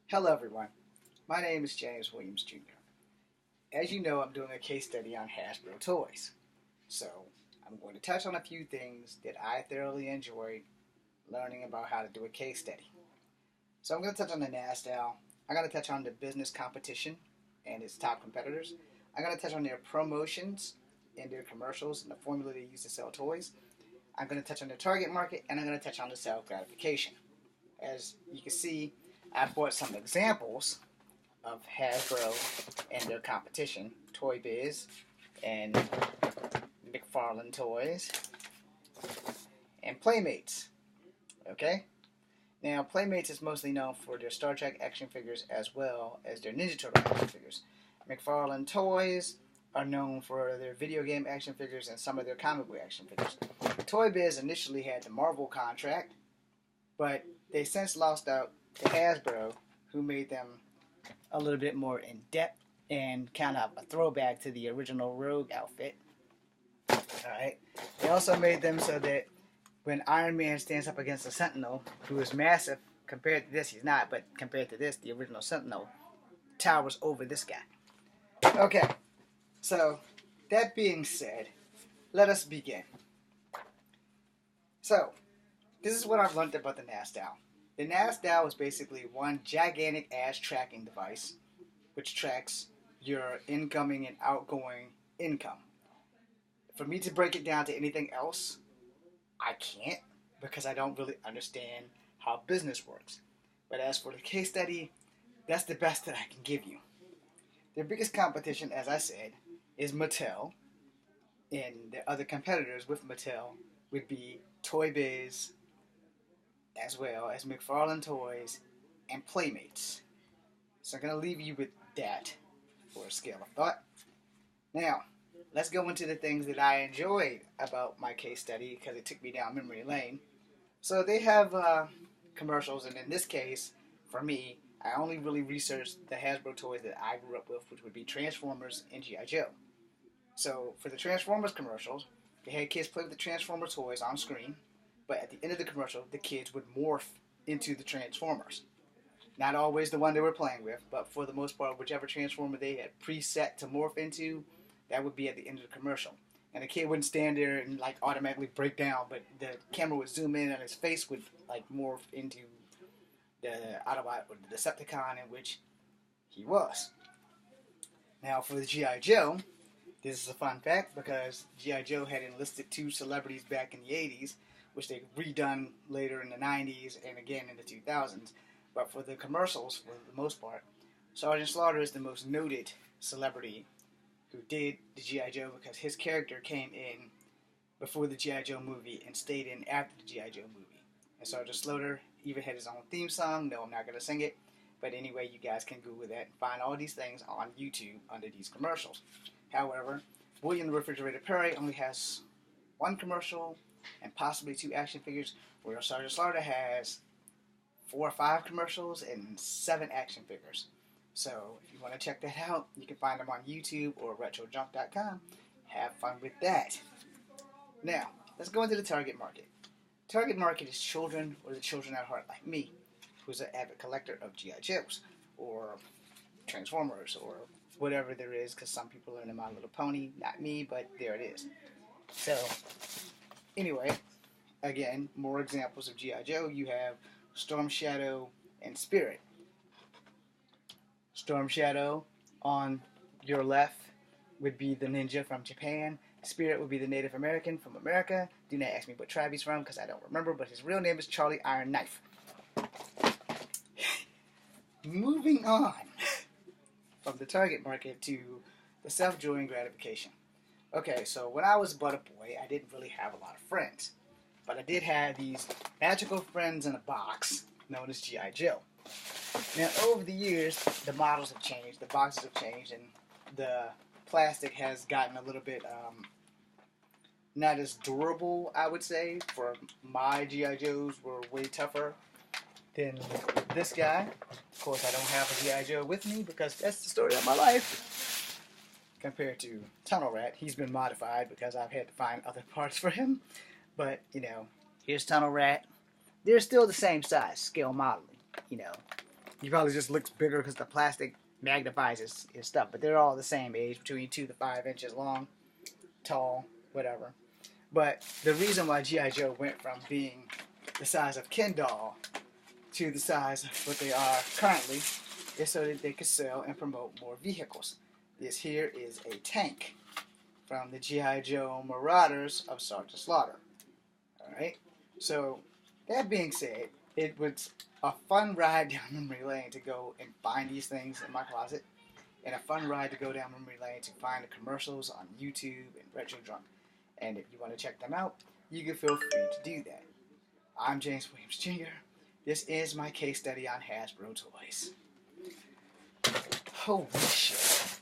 Hello everyone, my name is James Williams Jr. As you know, I'm doing a case study on Hasbro toys. So, I'm going to touch on a few things that I thoroughly enjoyed learning about how to do a case study. So I'm going to touch on the NASDAQ, I'm going to touch on the business competition and its top competitors. I'm going to touch on their promotions and their commercials and the formula they use to sell toys. I'm going to touch on the target market, and I'm going to touch on the self gratification. As you can see, I brought some examples of Hasbro and their competition, Toy Biz and McFarlane Toys and Playmates. Okay? Now, Playmates is mostly known for their Star Trek action figures as well as their Ninja Turtle action figures. McFarlane Toys are known for their video game action figures and some of their comic book action figures. Toy Biz initially had the Marvel contract, but they since lost out to Hasbro, who made them a little bit more in depth and kind of a throwback to the original Rogue outfit. Alright. They also made them so that when Iron Man stands up against the Sentinel, who is massive compared to this, he's not, but compared to this, the original Sentinel towers over this guy. Okay, so that being said, let us begin. So, this is what I've learned about the NASDAQ. The NASDAQ is basically one gigantic ass tracking device which tracks your incoming and outgoing income. For me to break it down to anything else, I can't, because I don't really understand how business works. But as for the case study, that's the best that I can give you. Their biggest competition, as I said, is Mattel, and the other competitors with Mattel would be Toy Biz, as well as McFarlane Toys and Playmates. So I'm going to leave you with that for a scale of thought. Now, let's go into the things that I enjoyed about my case study, because it took me down memory lane. So they have commercials, and in this case, for me, I only really researched the Hasbro toys that I grew up with, which would be Transformers and G.I. Joe. So for the Transformers commercials, they had kids play with the Transformer toys on screen, but at the end of the commercial, the kids would morph into the Transformers. Not always the one they were playing with, but for the most part, whichever Transformer they had preset to morph into, that would be at the end of the commercial. And the kid wouldn't stand there and like automatically break down, but the camera would zoom in and his face would like morph into the Autobot or the Decepticon in which he was. Now for the G.I. Joe, this is a fun fact because G.I. Joe had enlisted two celebrities back in the 80s, which they redone later in the 90s and again in the 2000s. But for the commercials, for the most part, Sergeant Slaughter is the most noted celebrity who did the G.I. Joe, because his character came in before the G.I. Joe movie and stayed in after the G.I. Joe movie. And Sergeant Slaughter even had his own theme song. No, I'm not going to sing it. But anyway, you guys can Google that and find all these things on YouTube under these commercials. However, William the Refrigerator Perry only has one commercial and possibly two action figures, where Sergeant Slaughter has 4 or 5 commercials and 7 action figures. So if you want to check that out, you can find them on YouTube or retrojunk.com. Have fun with that. Now, let's go into the target market. Target market is children, or the children at heart like me, who's an avid collector of G.I. Joes or Transformers or whatever there is, because some people are into My Little Pony. Not me, but there it is. So, anyway, again, more examples of G.I. Joe. You have Storm Shadow and Spirit. Storm Shadow on your left would be the ninja from Japan. Spirit would be the Native American from America. Do not ask me what tribe he's from, because I don't remember, but his real name is Charlie Iron Knife. Moving on from the target market to the self-joy and gratification. Okay, so when I was but a boy, I didn't really have a lot of friends. But I did have these magical friends in a box known as G.I. Joe. Now, over the years, the models have changed, the boxes have changed, and the plastic has gotten a little bit not as durable, I would say. For my G.I. Joes were way tougher than this guy. Of course, I don't have a G.I. Joe with me because that's the story of my life. Compared to Tunnel Rat, he's been modified because I've had to find other parts for him. But, you know, here's Tunnel Rat. They're still the same size, scale modeling, you know. He probably just looks bigger because the plastic magnifies his stuff. But they're all the same age, between 2 to 5 inches long, tall, whatever. But the reason why G.I. Joe went from being the size of Ken doll to the size of what they are currently is so that they could sell and promote more vehicles. This here is a tank from the G.I. Joe Marauders of Sergeant Slaughter. Alright? So, that being said, it was a fun ride down memory lane to go and find these things in my closet, and a fun ride to go down memory lane to find the commercials on YouTube and Retro Drunk. And if you want to check them out, you can feel free to do that. I'm James Williams Jr. This is my case study on Hasbro toys. Holy shit.